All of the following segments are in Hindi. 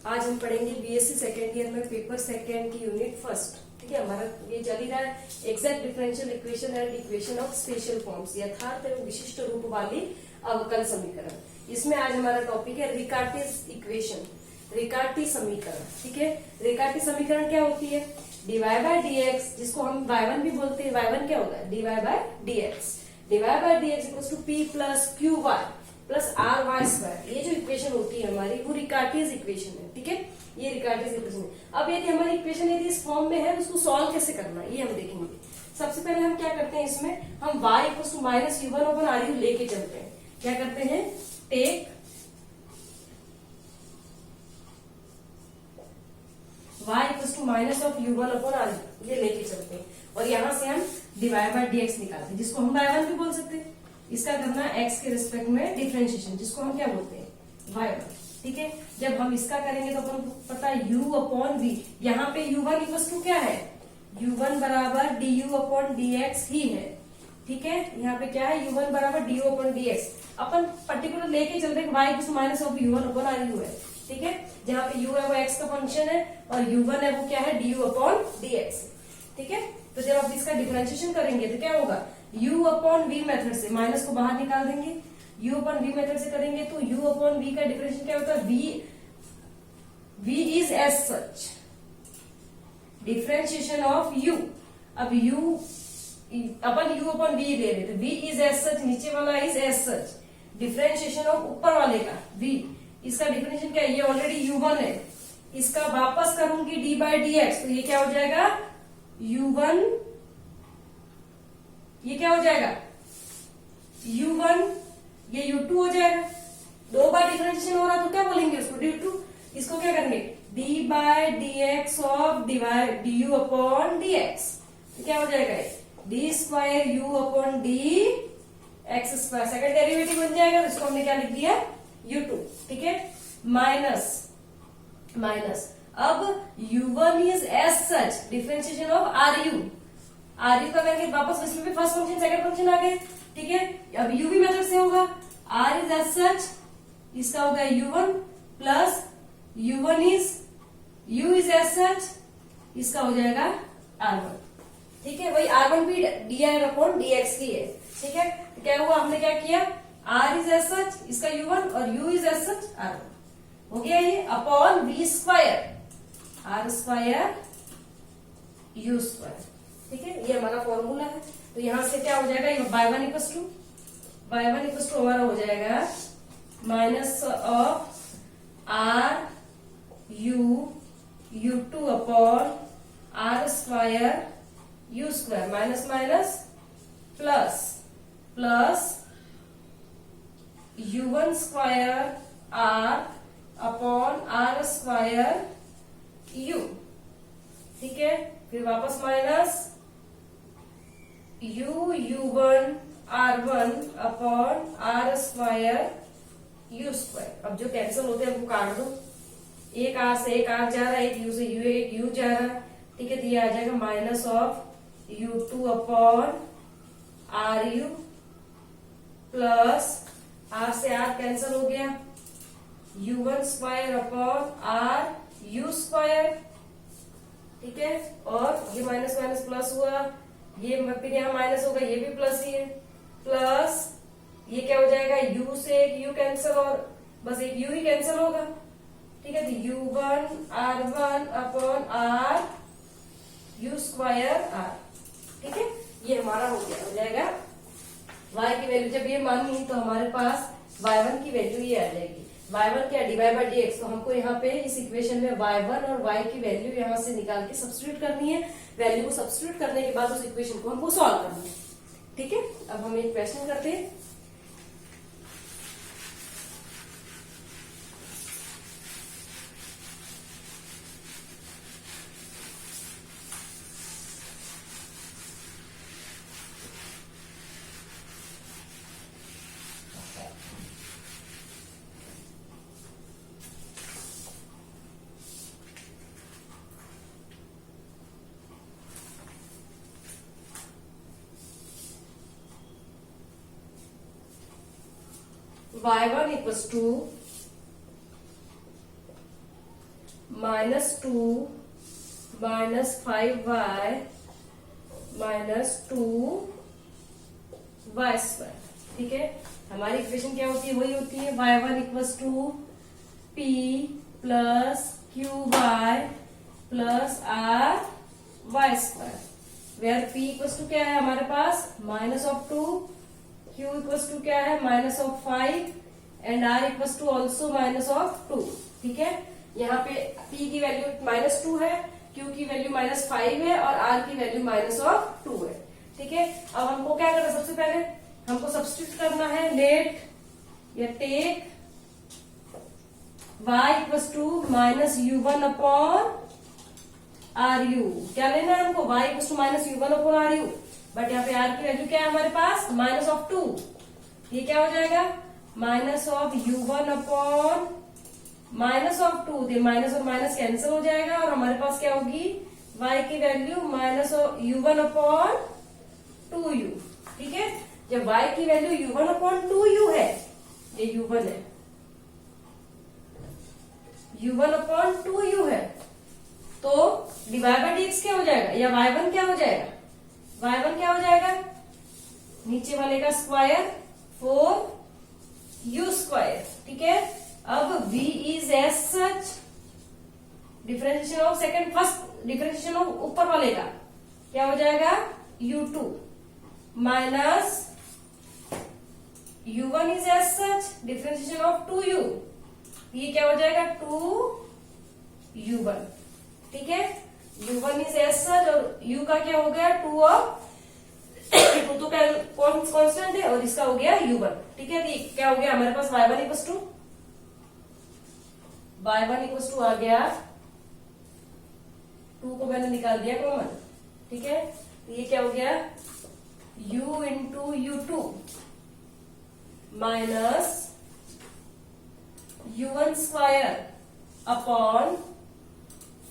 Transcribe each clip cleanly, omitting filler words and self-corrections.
आज हम पढ़ेंगे बीएससी सेकेंड ईयर में पेपर सेकेंड की यूनिट फर्स्ट। ठीक है, हमारा ये चल ही रहा है exact differential equation and equation of special forms, यथार्थ एवं विशिष्ट रूप वाली अवकल समीकरण। इसमें आज हमारा टॉपिक है रिकार्टीज इक्वेशन, रिकार्टी समीकरण। ठीक है, रिकार्टी समीकरण क्या होती है? डीवाई बाय डीएक्स, जिसको हम y1 भी बोलते हैं। y1 क्या होगा? Dy by dx, dy by dx equals to p plus q y plus r y square. ये जो इक्वेशन होती है हमारी, वो रिकार्टीज इक्वेशन है। ठीक है, ये रिकार्टीज इक्वेशन है। अब यदि हमारी इक्वेशन यदि इस फॉर्म में है, उसको सॉल्व कैसे करना है ये हम देखेंगे। सबसे पहले हम क्या करते हैं, इसमें हम y equals to minus u1 upon r u लेके चलते हैं। क्या करते हैं? Take y equals to minus of u1 upon r u, ये लेके चलते हैं और यहां से हम डिवाइड बाय dx निकालते हैं, जिसको हम y1 भी बोल सकते हैं। इसका करना है x के रिस्पेक्ट में डिफरेंशिएशन, जिसको हम क्या बोलते हैं? y1। ठीक है, जब हम इसका करेंगे तो अपन को पता है u अपॉन v। यहाँ पे u1 इक्वल्स टू क्या है? u1 बराबर du अपॉन dx ही है। ठीक है, यहाँ पे क्या है? u1 बराबर du अपॉन dx। अपन पर्टिकुलर लेके चल रहे हैं y equals to minus of u1 upon r u है। ठीक है, जहाँ पे u है वो x का फंक्शन है और u1 है वो क्या है? du upon dx। ठीक है, तो जब आप इसका डिफरेंशिएशन करेंगे तो क्या होगा? u अपॉन v मेथड से माइनस को बाहर निकाल देंगे, u अपॉन v मेथड से करेंगे तो u अपॉन v का डिफरेंशिएशन क्या होता है? v is as such, differentiation of u। अब u अपन u अपॉन v ले रहे थे, v इज एज सच, नीचे वाला is as such, differentiation of ऊपर वाले का v, इसका डिफरेंशिएशन क्या है? ये ऑलरेडी u1 है, इसका वापस करूंगी d बाय dx, तो ये क्या हो जाएगा? u1, ये क्या हो जाएगा? u1, ये u2 हो जाएगा। दो बार डिफरेंशिएशन हो रहा तो क्या बोलेंगे उसको? d2। इसको क्या करेंगे? d by dx of du upon dx, तो क्या हो जाएगा? d square u upon d x square, second derivative बन जाएगा। तो इसको हमने क्या लिख दिया? u2। ठीक है, माइनस माइनस, अब u1 is as such, differentiation of r u का करेंगे वापस, इसमें भी फर्स्ट फंक्शन सेकंड फंक्शन आ गए। ठीक है, अब u भी मेथड से होगा, r इज एज सच, इसका होगा u1 plus u1 is u is as such, इसका हो जाएगा r1। ठीक है, वही r1 भी डी अपॉन dx की है। ठीक है, तो क्या हुआ? हमने क्या किया? r इज एज सच, इसका u1 और u is as such r1 हो गया ये, upon v square r square u square. ठीक है, ये हमारा फॉर्मूला है। तो यहां से क्या हो जाएगा? y1 इक्वल्स टू हमारा हो जाएगा minus of r u2 upon r square u square, minus minus plus plus u1 square r upon r square u। ठीक है, फिर वापस minus u1 r1 upon r square u square. अब जो कैंसिल होते हैं उनको काट दो, एक r से एक r जा रहा है, एक u से u एक u जा रहा है। ठीक है, तो ये आ जाएगा minus of u2 upon ru plus r से r कैंसिल हो गया, u1 square upon r u square. ठीक है, और ये माइनस माइनस प्लस हुआ, ये फिर यहाँ माइनस होगा, ये भी प्लस ही है, प्लस ये क्या हो जाएगा? u से एक u कैंसिल और बस एक u ही कैंसिल होगा। ठीक है, तो u1 r1 upon r u square r। ठीक है, ये हमारा हो जाएगा y की वैल्यू। जब ये मानी तो हमारे पास y1 की वैल्यू ये आ जाएगी। y1 क्या? Divide by dx। तो हमको यहाँ पे इस इक्वेशन में y1 और y की वैल्यू यहाँ से निकाल के सब्स्टिट्यूट करनी है। वैल्यू को सब्स्टिट्यूट करने के बाद उस इक्वेशन को हमको सॉल्व करना है। ठीक है, अब हम एक क्वेश्चन करते हैं। y1 equals to -2 -5y -2y square. ठीक है, हमारी इक्वेशन क्या होती है, वही होती है y1 equals to p plus qy plus r y square, where p equals to क्या है हमारे पास -2, q इक्वल्स टू क्या है -5 and r equals to also -2। ठीक है, यहाँ पे p की वैल्यू -2 है, q की वैल्यू -5 है और r की वैल्यू -2 है। ठीक है, अब हमको क्या करना है, सबसे पहले हमको सब्स्टिट्यूट करना है, लेट या take y equals to -u1 upon ru। क्या लेना है हमको, y equals to -u1 upon ru, but यहाँ पे r की वैल्यू क्या है हमारे पास -2। ये क्या हो जाएगा -u1 अपॉन -2, ये माइनस और माइनस कैंसिल हो जाएगा और हमारे पास क्या होगी y की वैल्यू -u1 अपॉन 2u। ठीक है, जब y की वैल्यू u1 अपॉन 2u है, ये u1 है, u1 अपॉन 2u है, तो डिवाइड बाय dx क्या हो जाएगा, या y1 क्या हो जाएगा, y1 क्या हो जाएगा, नीचे वाले का स्क्वायर 4u स्क्वायर। ठीक है, अब v is as such, differentiation of second, first differentiation of ऊपर वाले का क्या हो जाएगा u2 minus u1 is as such, differentiation of 2u, ये क्या हो जाएगा 2u1। ठीक है, u1 इज एज सच और u का क्या हो गया 2 और 2 तो कांस्टेंट है और इसका हो गया u1। ठीक है, तो क्या हो गया हमारे पास y1 इक्वल्स टू आ गया, 2 को मैंने निकाल दिया कॉमन। ठीक है, तो ये क्या हो गया u into u2 minus u1 square upon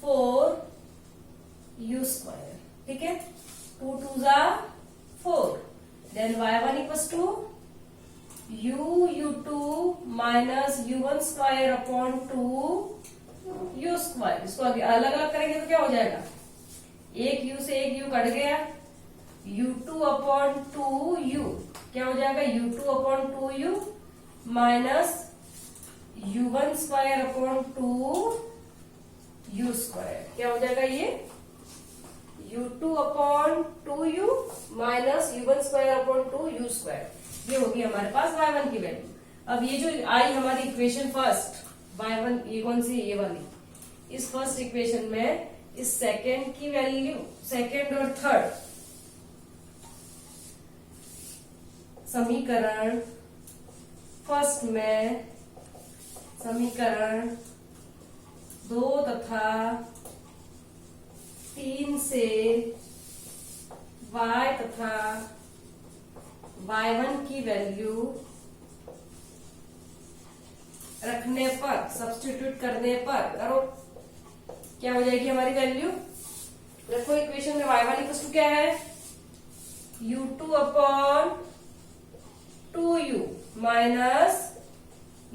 4u square. ठीक है, 2 2 4, then y1 equals to u2 minus u1 square upon 2u square. इसको अलग अलग करेंगे तो क्या हो जाएगा, एक u से एक u कट गया, u2 अपॉन 2u क्या हो जाएगा u2 upon 2u minus u1 square upon 2u square, क्या हो जाएगा ये u2 upon 2u minus u1 square upon 2u square. ये होगी हमारे पास y1 की वैल्यू। अब ये जो आई हमारी इक्वेशन फर्स्ट y1, ये कौन सी, ये वाली, इस फर्स्ट इक्वेशन में इस सेकेंड की वैल्यू, सेकेंड और थर्ड समीकरण फर्स्ट में समीकरण 2 तथा 3 से y तथा y1 की वैल्यू रखने पर, सब्स्टिट्यूट करने पर, करो क्या हो जाएगी हमारी वैल्यू, देखो इक्वेशन में y1 इक्वल टू क्या है u2 upon 2u minus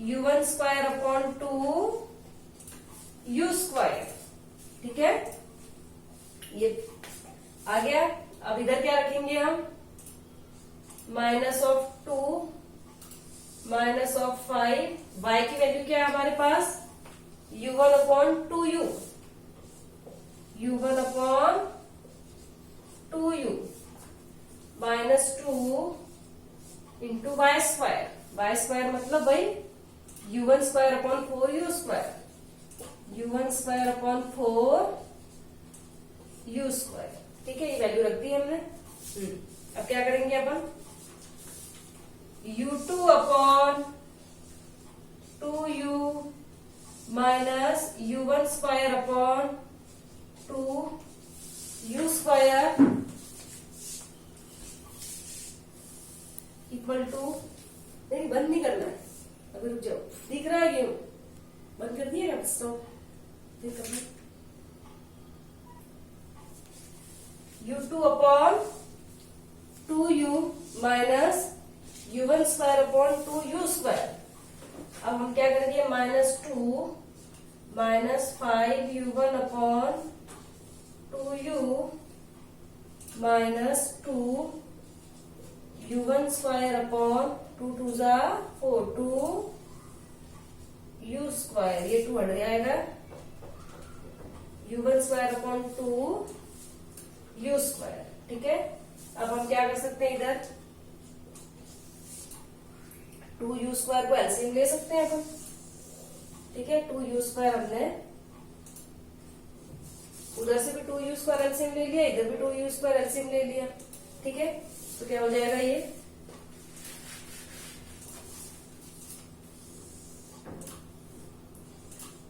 u1 square upon 2u square. ठीक है, ये आ गया। अब इधर क्या रखेंगे हम, -2 -5, y की वैल्यू क्या है हमारे पास u1 upon 2u, u1 upon 2u -2 into y square मतलब भाई u1 square upon 4u square, u1 square upon 4u square. ठीक है, ये वैल्यू रख दी हमने। अब क्या करेंगे अपन, u2 upon 2u minus u1 square upon 2u square equal to, नहीं बंद नहीं करना है, अभी रुक जाओ, दिख रहा है ये बंद कर दिएगा, stop u2 upon 2u minus u1 square upon 2u square. अब हम क्या करेंगे -2 minus 5u1 upon 2u minus 2u1 square upon 2 2 जा 4 2u स्क्वायर, ये 2 हट जाएगा, u1 square upon 2u square. ठीक है, अब हम क्या कर सकते हैं, इधर 2u स्क्वायर को एलसीएम ले सकते हैं अपन। ठीक है, 2u स्क्वायर हमने उधर से भी 2u स्क्वायर एलसीएम ले लिया, इधर भी 2u स्क्वायर एलसीएम ले लिया। ठीक है, तो क्या हो जाएगा ये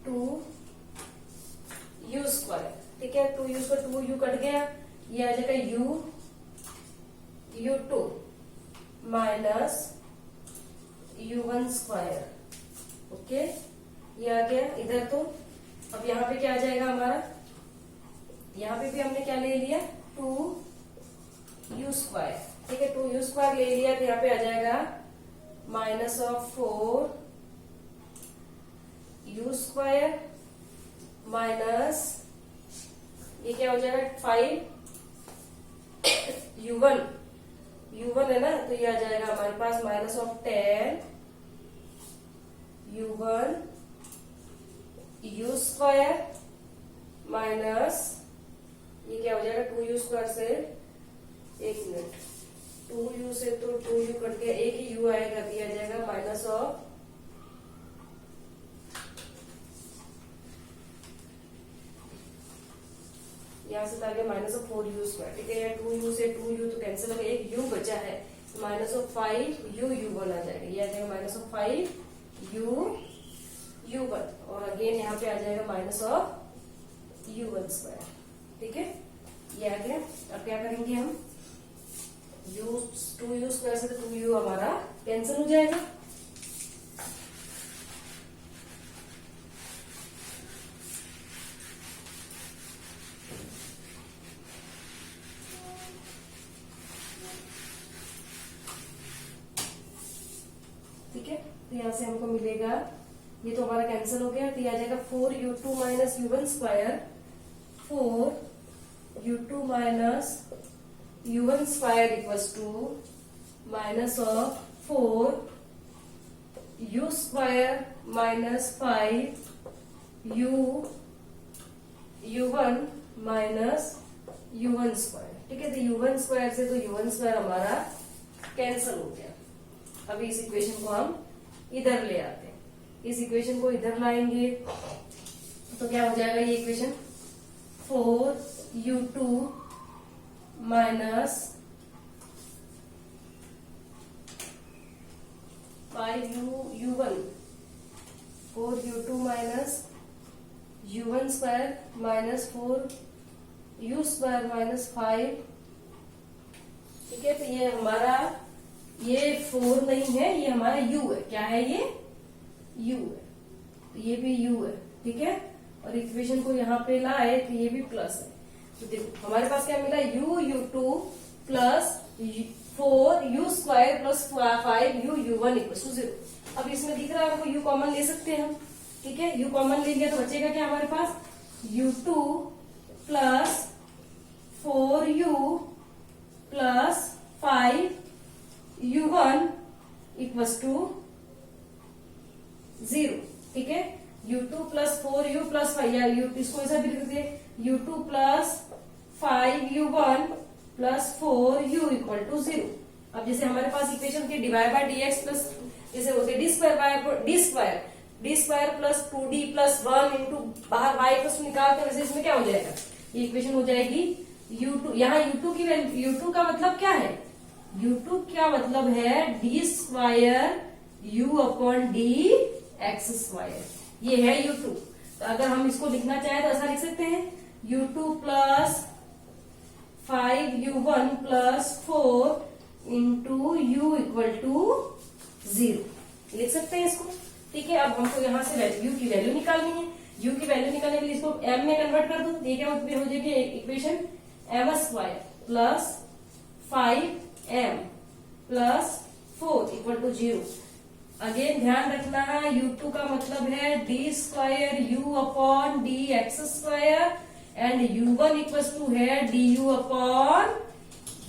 2u स्क्वायर। ठीक है, 2u स्क्वायर 2u कट गया, ये आ जाएगा u2 minus u1 square. Okay, ये आ गया इधर। तो अब यहाँ पे क्या आ जाएगा हमारा, यहाँ पे भी हमने क्या ले लिया 2u स्क्वायर। ठीक है, 2u स्क्वायर ले लिया, तो यहाँ पे आ जाएगा minus of 4u square minus ये क्या हो जाएगा 5u1 है ना, तो ये आ जाएगा हमारे पास minus of 10u1 u square minus ये क्या हो जाएगा 2u स्क्वायर से, एक मिनट, 2u से तो 2u कट गया, एक ही u आएगा, दिया जाएगा माइनस ऑफ यहाँ से आगे माइनस ऑफ 4u स्क्वायर। ठीक है, 2u से 2u तो कैंसिल हो गया, एक u बचा है, माइनस ऑफ 5u1 आ जाएगा, ये आ जाएगा माइनस ऑफ 5u1 और अगेन यहाँ पे आ जाएगा माइनस ऑफ u1 स्क्वायर। ठीक है, ये आ गया। अब क्या करेंगे हम, 2u स्क्वायर से तो 2u हमारा कैंसिल हो जाएगा। ठीक है, तो यहाँ से हमको मिलेगा, ये तो हमारा कैंसिल हो गया, तो ये आ जाएगा 4u2 minus u1 square, 4u2 minus u1 square equals to minus of 4u square minus 5u1 minus u1 square. ठीक है, तो u1 स्क्वायर से तो u1 स्क्वायर हमारा कैंसिल हो गया। अभी इस इक्वेशन को हम इधर ले आते हैं, इस इक्वेशन को इधर लाएंगे तो क्या हो जाएगा, ये equation 4u2 minus 5u1 4u2 minus u1 square minus 4u square minus 5। ठीक है, तो ये हमारा ये 4 नहीं है, ये हमारा u है। क्या है ये, u है, तो ये भी u है। ठीक है, और इक्वेशन को यहाँ पे लाए तो ये भी प्लस है, तो देखो हमारे पास क्या मिला, u2 plus 4u square plus 5u1 equal to 0। अब इसमें दिख रहा है हमको u कॉमन ले सकते हैं हम। ठीक है, u कॉमन ले लिया तो बचेगा क्या हमारे पास, u2 plus 4u plus 5u1 equal to 0। ठीक है, u2 प्लस 4u प्लस 5, या इसको ऐसा भी लिख दिए u2 plus 5u1 plus 4u equal to 0। अब जैसे हमारे पास इक्वेशन के dy बाय dx प्लस जैसे होते D square plus 2d plus 1 into बाहर y प्लस निकालते हैं, वैसे इसमें क्या हो जाएगा, ये इक्वेशन हो जाएगी u2। यहाँ u2 की वैल्यू, u2 का मतलब क्या है, u2 क्या मतलब है d square u upon d x square, ये है u2। तो अगर हम इसको लिखना चाहें तो ऐसा लिख सकते हैं u2 plus 5u1 plus 4 into u equal to 0 लिख सकते हैं इसको। ठीक है, अब हमको यहाँ से u की वैल्यू निकालनी है। u की वैल्यू निकालने के लिए इसको m में कन्वर्ट कर दो, ये क्या हो जाएगी equation m square plus 5m plus 4 equal to 0। Again ध्यान रखना है u2 का मतलब है d square u upon d x square and u1 equal to है d u upon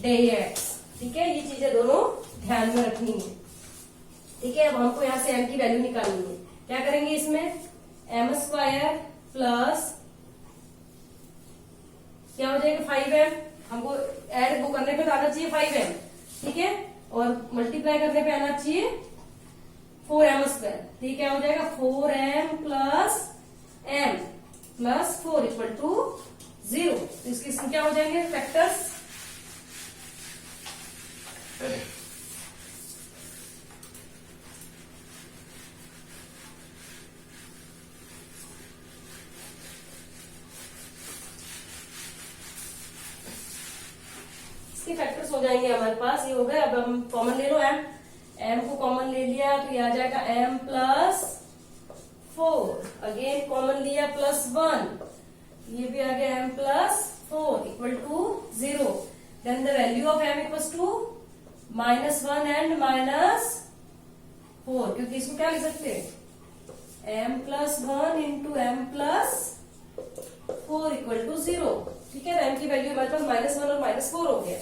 d x. ठीक है, ये चीजें दोनों ध्यान में रखनी है। ठीक है, अब हमको यहाँ से m की वैल्यू निकालनी है। क्या करेंगे इसमें, m स्क्वायर प्लस क्या हो जाएगा 5m, हमको ऐड वो करने पे तो आना चाहिए 5m। ठीक है, और मल्टीप्लाई करने पे आना चाहिए 4m स्क्वायर। ठीक है, हो जाएगा 4m plus m plus 4 equal to 0। तो इसकी क्या हो जाएंगे फैक्टर्स, इसके फैक्टर्स हो जाएंगे हमारे पास। ये हो गए, अब हम कॉमन ले लो m को कॉमन ले लिया तो ये आ जाएगा m प्लस 4, अगेन कॉमन लिया प्लस 1, ये भी आ गया m plus 4 equal to 0। Then the value of m equal to -1 and -4, क्योंकि इसको क्या लिख सकते हैं m plus 1 into m plus 4 equal to 0। ठीक है, m की वैल्यू हमारे पास -1 और -4 हो गया।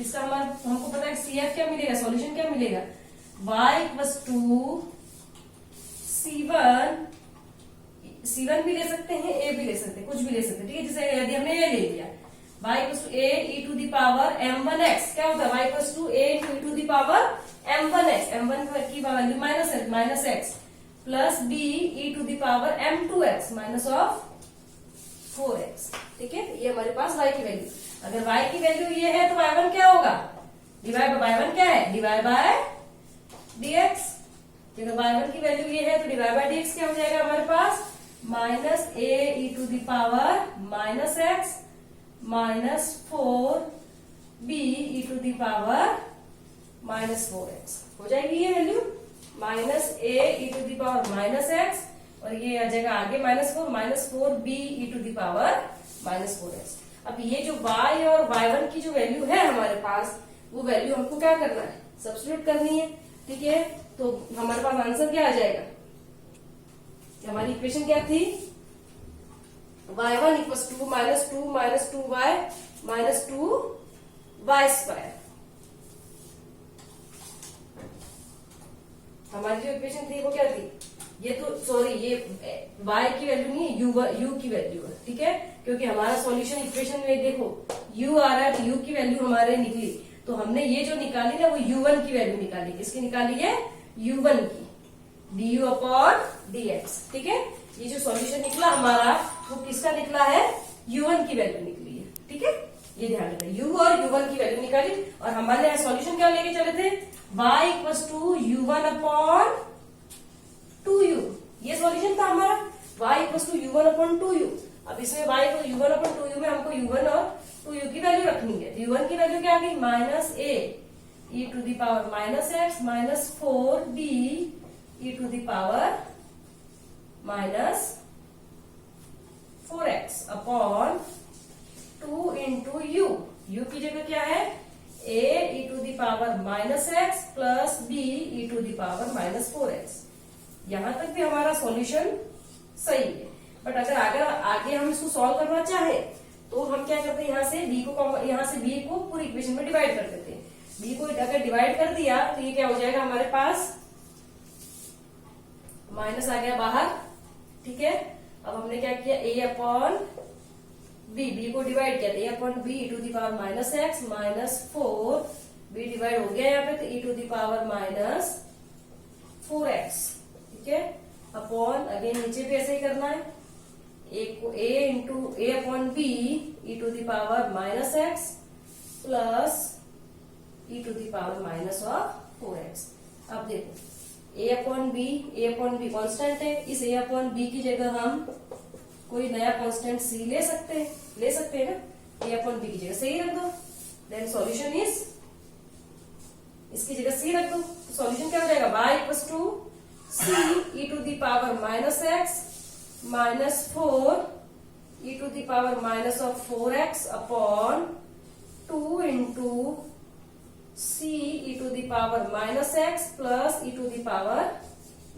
इसका हमको पता है CF क्या मिलेगा, सॉल्यूशन क्या मिलेगा, y इक्वल टू C1 भी ले सकते हैं, a भी ले सकते हैं, कुछ भी ले सकते हैं। ठीक है, जैसे यदि हमने a ले लिया y equal to a e to the power m1x, क्या होता है y equal to a e to the power m1x, m1 की value -x plus b e to the power m2x minus of 4x। ठीक है, ये हमारे पास y की वैल्यू। अगर y की वैल्यू ये है तो y1 क्या होगा, डिवाइड बाय y1 क्या है, डिवाइड बाय dx। अगर y1 की वैल्यू ये है तो डिवाइड बाय dx क्या हो जाएगा हमारे पास, minus a e to the power -x minus 4b e to the power -4x हो जाएगी ये value, minus a e to the power -x और ये आ जाएगा आगे -4b e to the power -4x। अब ये जो y और y1 की जो वैल्यू है हमारे पास, वो वैल्यू हमको क्या करना है, सब्स्टिट्यूट करनी है। ठीक है, तो हमारे पास आंसर क्या आ जाएगा, हमारी इक्वेशन क्या थी, y1 equal to -2y -2y square. हमारी जो इक्वेशन थी वो क्या थी, ये तो सॉरी ये y की वैल्यू नहीं है, u की वैल्यू है। ठीक है, क्योंकि हमारा सॉल्यूशन इक्वेशन में देखो u आ रहा है तो u की वैल्यू हमारे निकली, तो हमने ये जो निकाली ना वो u1 की वैल्यू निकाली। किसकी निकाली है, u1 की, du अपॉन dx। ठीक है, ये जो सॉल्यूशन निकला हमारा वो किसका निकला है, u1 की वैल्यू निकली है। ठीक है, ये ध्यान रखें, u और u1 की वैल्यू निकाली और हमारे सॉल्यूशन क्या लेके चले थे, y equal to u1 upon 2u, ये सॉल्यूशन था हमारा, y equal to u1 upon 2u। अब इसमें y को u1 अपॉन 2u में हमको u1 और 2u की वैल्यू रखनी है। तो u1 की वैल्यू क्या आ गई, -a e to the power -x minus 4b e to the power -4x upon 2 into u। u की जगह क्या है, a e to the power -x plus b e to the power -4x। यहां तक भी हमारा सॉल्यूशन सही है, बट अगर आगे हम इसको सॉल्व करना चाहे तो हम क्या करते हैं, यहाँ से b को पूरी इक्वेशन में डिवाइड कर देते हैं। b को अगर डिवाइड कर दिया तो ये क्या हो जाएगा हमारे पास, माइनस आ गया बाहर। ठीक है, अब हमने क्या किया, a अपॉन b को डिवाइड किया, a upon b e to the power -x minus 4b divide हो गया यहाँ पे, तो e to the power -4x। ठीक है, अपॉन अगेन नीचे भी ऐसे ही करना है, a upon b e to the power -x plus e to the power -4x। अब देखो a अपॉन b कांस्टेंट है, इस a अपॉन b की जगह हम कोई नया कांस्टेंट c ले सकते हैं ना, a अपॉन b की जगह c रख दो, देन सॉल्यूशन इज, इसकी जगह c रख दो, सॉल्यूशन क्या हो जाएगा, y equal to c e to the power -x minus 4 e to the power -4x upon 2 into c e to the power -x plus e to the power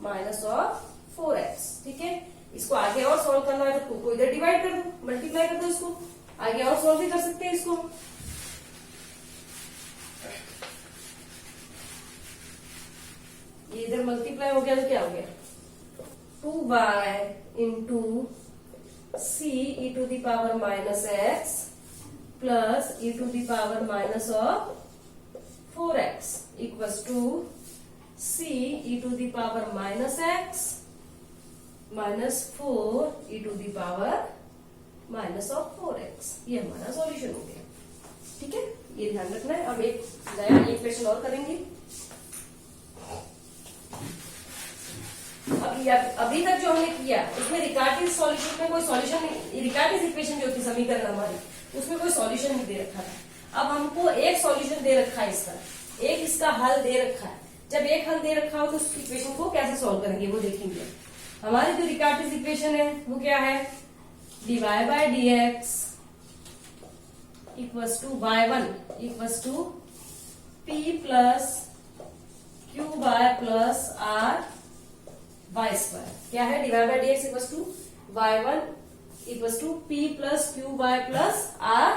minus of 4x। ठीक है, इसको आगे और सॉल्व करना है तो 2 को इधर डिवाइड कर दो, मल्टीप्लाई कर दो, इसको आगे और सॉल्व भी कर सकते हैं इसको। ये इधर मल्टीप्लाई हो गया तो क्या हो गया, 2y into c e to the power minus x plus e to the power minus of 4x equals to c e to the power minus x minus 4 e to the power minus of 4x। ये हमारा सॉल्यूशन हो गया। ठीक है, ये ध्यान रखना है। अब एक नया इक्वेशन और करेंगे। अभी तक जो हमने किया उसमें रिकार्टिस सॉल्यूशन में कोई सॉल्यूशन नहीं, रिकार्टिस इक्वेशन जो थी समीकरण हमारी, उसमें कोई सॉल्यूशन नहीं दे रखा था। अब हमको एक सॉल्यूशन दे रखा है इसका, एक इसका हल दे रखा है। जब एक हल दे रखा हो तो उस इक्वेशन को कैसे सॉल्व करेंगे वो देखेंगे। हमारी जो रिकार्टिस इक्वेशन है वो क्या है, dy by dx equals to y1 equals to p plus q by plus r y square. क्या है, dy by dx equals to y1 equals to p plus q by plus r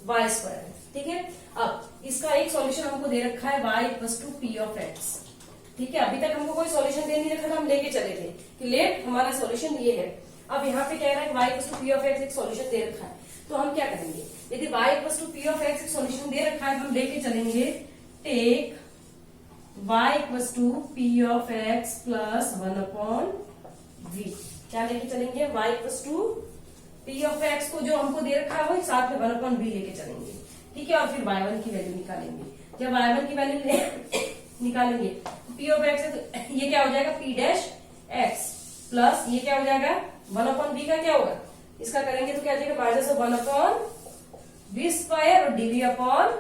y square. ठीक है, अब इसका एक सॉल्यूशन हमको दे रखा है y equals to p of x। ठीक है, अभी तक हमको कोई सॉल्यूशन दे नहीं रखा था, हम लेके चले थे कि लेट हमारा सॉल्यूशन ये है। अब यहाँ पे कह रहा है कि y equals to p of x एक सॉल्यूशन दे रखा है, तो हम क्या करेंगे, यदि y equals to p of x एक सॉल्यूशन दे रखा है तो हम लेके चलेंगे take y equals to p of x plus 1/v। क्या लेके चलेंगे, y equals to p of x को जो हमको दे रखा है वो साथ में 1/v लेके चलेंगे। ठीक है, और फिर y1 की वैल्यू निकालेंगे। जब y1 की वैल्यू निकालेंगे तो p ऑफ x है तो ये क्या हो जाएगा, p डैश x प्लस ये क्या हो जाएगा 1/v का क्या होगा, इसका करेंगे तो क्या आ जाएगा माइनस ऑफ 1/v स्क्वायर और dv अपॉन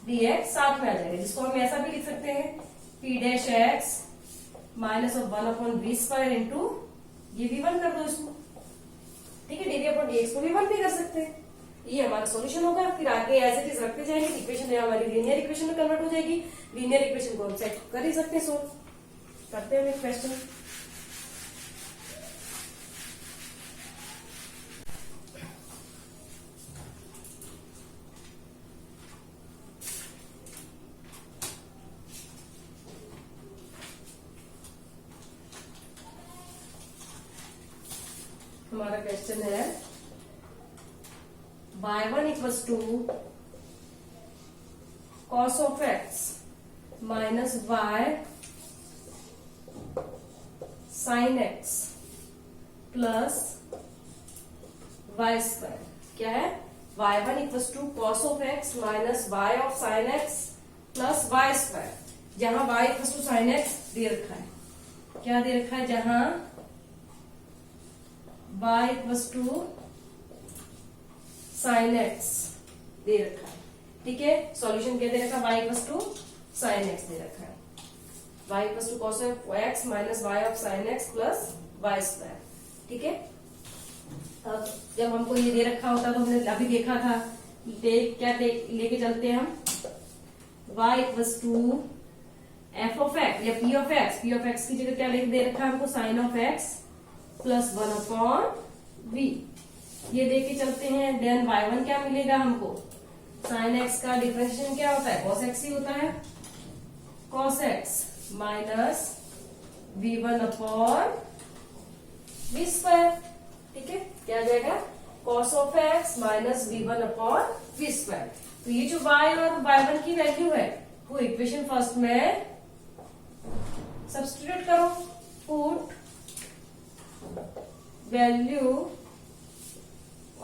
dx साथ में आ जाएगा, जिसको हम ऐसा भी लिख सकते हैं p dash x minus of 1/v square into ये v1 कर दो इसको। ठीक है, dv अपॉन dx को v1 भी कर सकते हैं। ये हमारा सॉल्यूशन होगा। फिर आगे एज इट इज रखते जाएंगे, इक्वेशन है हमारी लीनियर इक्वेशन में कन्वर्ट हो जाएगी। लीनियर इक्वेशन को हम सेट कर ही सकते हैं, सोल्व करते हैं क्वेश्चन। हमारा क्वेश्चन है y1 equals to cos of x minus y sin x plus y square. क्या है, y1 equals to cos of x minus y of sin x plus y square. जहां y equals to sin x दे रखा है, क्या दे रखा है, जहां y equals to sin x दे रखा है। ठीक है, सॉल्यूशन क्या दे रखा है, y equals to sin x दे रखा है, y equals to cos of x minus y of sin x plus y square. ठीक है, अब जब हमको ये दे रखा होता तो हमने अभी देखा था क्या लेके चलते हैं हम, y equals to f of x या p ऑफ x की जगह क्या लेके दे रखा है हमको, sin of x plus 1/v। ये देके चलते हैं। देन y1 क्या मिलेगा हमको, sin x का डिफरेंशिएशन क्या होता है, cos x ही होता है, cos x minus v1 upon v square. ठीक है, क्या आ जाएगा, cos of x minus v1 upon v square. तो ये जो y और y1 की वैल्यू है वो इक्वेशन फर्स्ट में सब्स्टिट्यूट करो। Put value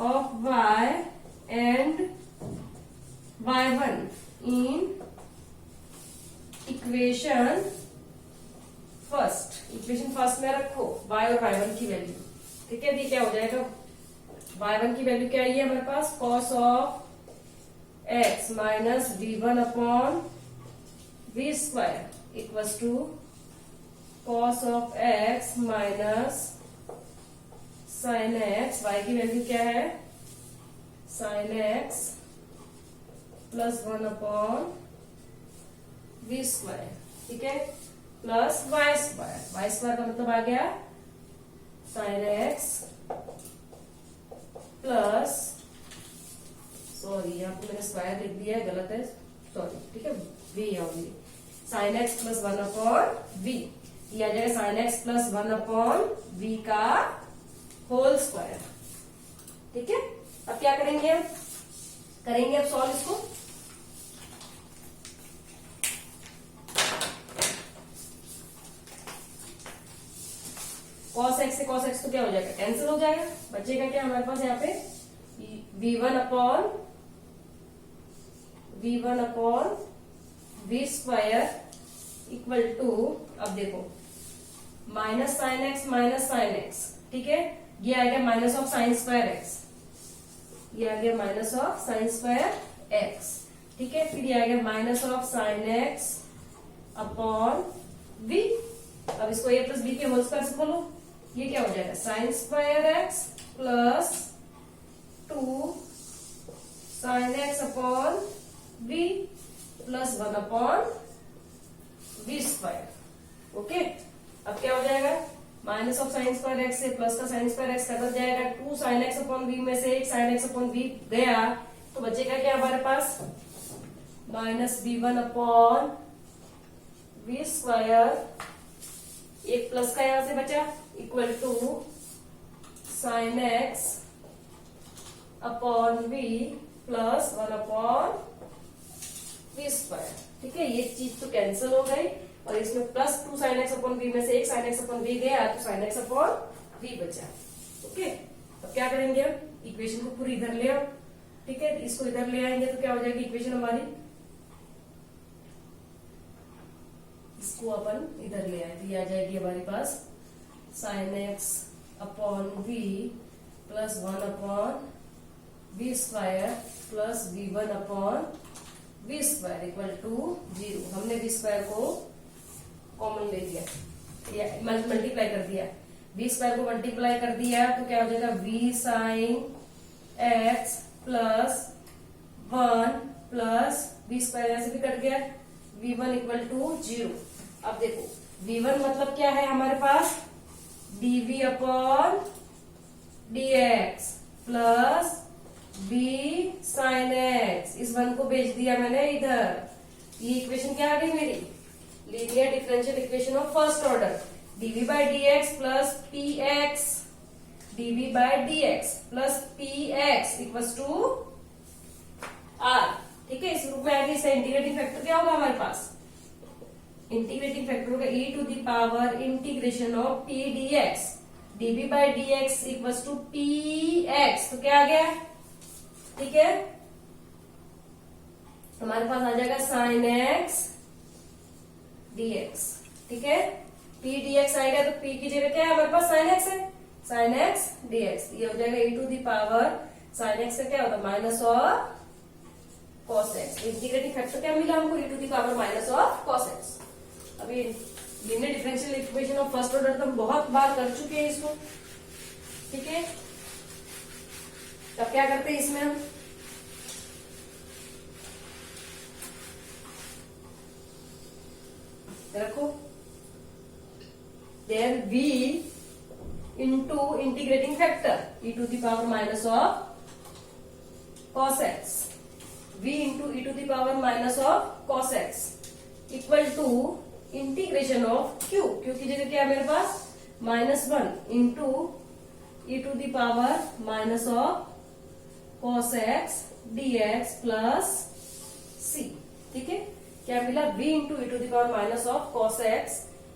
of y and y1 in equation first में रखो y और y1 की वैल्यू। ठीक है, ये क्या हो जाएगा, y1 की वैल्यू क्या आई है हमारे पास, cos of x minus v1 upon v square equals to cos of x minus sin x। y की वैल्यू क्या है, sin x plus 1 upon v square. ठीक है, plus y square, y square का मतलब आ गया साइन एक्स प्लस, सॉरी यहाँ पे मैंने स्क्वायर लिख दिया है, गलत है, सॉरी, ठीक है, वी होगी साइन एक्स प्लस 1/v, ये आ जाएगा साइन एक्स प्लस 1/v का होल स्क्वायर। ठीक है, अब क्या करेंगे, हम करेंगे अब सॉल्व इसको। cos x से cos x तो क्या हो जाएगा, कैंसिल हो जाएगा, बचेगा क्या हमारे पास यहाँ पे v1 upon v square equal to, अब देखो माइनस साइन एक्स, ठीक है, ये आ गया minus of sine square x, ये आ गया minus of sine square x, ठीक है, फिर ये आ गया minus of sine x upon v। अब इसको a प्लस बी के होल स्क्वायर से खोलो, ये क्या हो जाएगा sine square x plus 2 sine x upon v plus 1/v square. Okay, अब क्या हो जाएगा, minus of sine square x से प्लस का साइन स्क्वायर एक्स कट जाएगा, 2 साइन एक्स अपॉन वी में से 1 साइन एक्स अपॉन वी गया, तो बचेगा क्या हमारे पास minus v1 upon v square, एक प्लस का यहां से बचा equal to sine x upon v plus 1/v square. ठीक है, ये चीज तो कैंसिल हो गई और इसमें plus 2 sine x upon v में से 1 साइन एक्स अपॉन वी गया, तो साइन एक्स अपॉन वी बचा। ओके, अब क्या करेंगे, हम इक्वेशन को पूरी इधर ले आओ। ठीक है, इसको इधर ले आएंगे तो क्या हो जाएगी इक्वेशन हमारी, इसको अपन इधर ले आए तो ये आ जाएगी हमारे पास sine x upon v plus 1/v square plus v1 upon v square equal to 0। हमने v स्क्वायर को कॉमन ले लिया, मल्टीप्लाई कर दिया, v स्क्वायर को मल्टीप्लाई कर दिया तो क्या हो जाएगा v sine x plus 1 plus v square ऐसे भी कट गया, v1 इक्वल टू 0। अब देखो v1 मतलब क्या है हमारे पास dv upon dx plus v sine x, इस वन को भेज दिया मैंने इधर, ये इक्वेशन क्या आ गई मेरी, linear differential equation of first order, dv by dx plus px, dv by dx plus px equals to r। ठीक है, इस रूप में आगे इसका इंटीग्रेटिंग फैक्टर क्या होगा हमारे पास, इंटीग्रेटिंग फैक्टर होगा e to the power integration of p dx, dv by dx equals to px, तो क्या आ गया, ठीक है, हमारे पास आ जाएगा साइन x dx। ठीक है, p dx आएगा तो p की जगह क्या है हमारे पास साइन x है, साइन x dx, ये हो जाएगा e to the power sine x का क्या होता है minus of cos x, integrating factor क्या मिला हमको e to the power minus of cos x। अभी linear differential equation of first order तो हम बहुत बार कर चुके हैं इसको। ठीक है, तब क्या करते हैं इसमें हम, रखो then v into integrating factor e to the power minus of cos x, v into e to the power minus of cos x equal to integration of q, q की जगह क्या है मेरे पास -1 into e to the power minus of cos x dx plus c। ठीक है, क्या मिला v into e to the power minus of cos x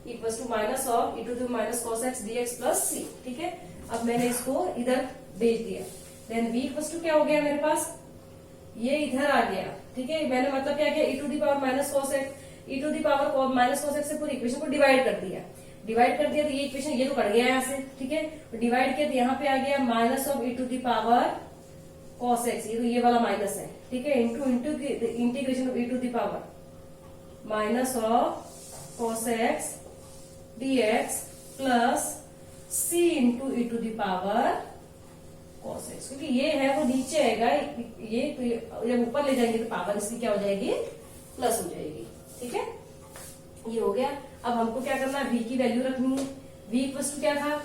equals to minus of e to the minus cos x dx plus c। ठीक है, अब मैंने इसको इधर भेज दिया, देन v इक्वल्स टू क्या हो गया मेरे पास, ये इधर आ गया। ठीक है, मैंने मतलब क्या किया, e to the power minus cos x, e to the power minus cos x से पूरी इक्वेशन को डिवाइड कर दिया, तो ये इक्वेशन ये तो कट गया यहाँ से। ठीक है, डिवाइड किया तो यहाँ पे आ गया minus of e to the power cos x, ये तो ये वाला माइनस है। ठीक है, into integration of e to the power minus of cos x dx plus c into e to the power cos x, क्योंकि ये है वो नीचे आएगा, ये तो जब ऊपर ले जाएंगे तो पावर इसकी क्या हो जाएगी प्लस हो जाएगी। ठीक है, ये हो गया। अब हमको क्या करना है, v की वैल्यू रखनी है। v इक्वल टू क्या था,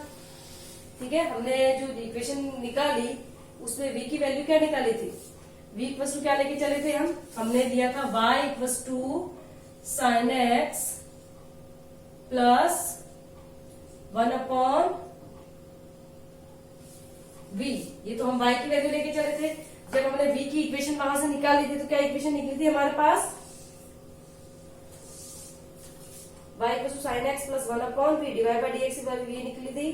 ठीक है, हमने जो इक्वेशन निकाली उसमें v की वैल्यू क्या निकाली थी, v इक्वल टू क्या लेके चले थे हमने लिया था y equal to sine x plus 1/v। ये तो हम y की वैल्यू लेके चले थे। जब हमने v की इक्वेशन वहां से निकाली थी तो क्या इक्वेशन निकली थी हमारे पास, y equal to sine x plus 1/v divide by dx की वैल्यू ये निकली थी।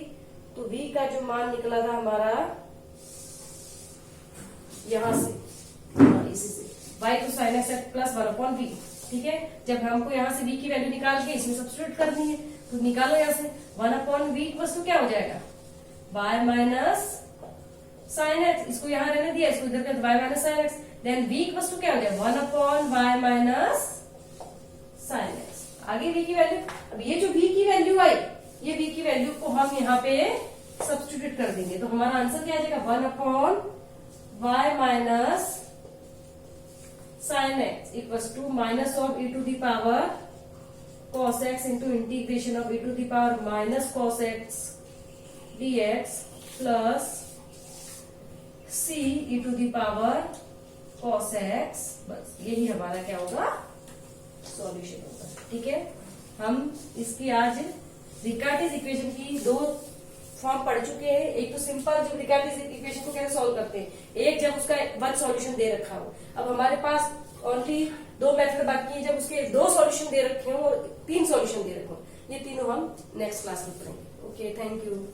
तो v का जो मान निकला था हमारा यहां से, इसी से y to sine x plus 1/v, ठीक है। जब हमको यहाँ से v की वैल्यू निकाल के इसमें सब्स्टिट्यूट करनी है तो निकालो यहाँ से 1/v इक्वल टू क्या हो जाएगा, y माइनस साइन एक्स, इसको यहाँ रहने दिया, इसको इधर कर y minus sine x, then v equal to क्या हो जाएगा 1/y माइनस साइन एक्स। आगे v की वैल्यू, अब ये जो v की वैल्यू आई, ये v की वैल्यू को हम यहाँ पे सब्स्टिट्यूट कर देंगे तो हमारा आंसर क्या आ जाएगा 1/y minus sine x equals to minus of e to the power cos x into integration of e to the power minus cos x dx plus c e to the power cos x। बस यही हमारा क्या होगा, सॉल्यूशन होगा, ठीक है। हम इसकी आज रिकार्टीज इक्वेशन की दो फॉर्म पढ़ चुके हैं। एक तो सिंपल जो रिकार्टीज इक्वेशन को कैसे सॉल्व करते हैं, एक जब उसका वन सॉल्यूशन दे रखा हो। अब हमारे पास ओनली दो मेथड बाकी है जब उसके दो सॉल्यूशन दे रखे हो और 3 सॉल्यूशन दे रखे हो। ये तीनों हम नेक्स्ट क्लास में पढ़ेंगे। Okay, thank you.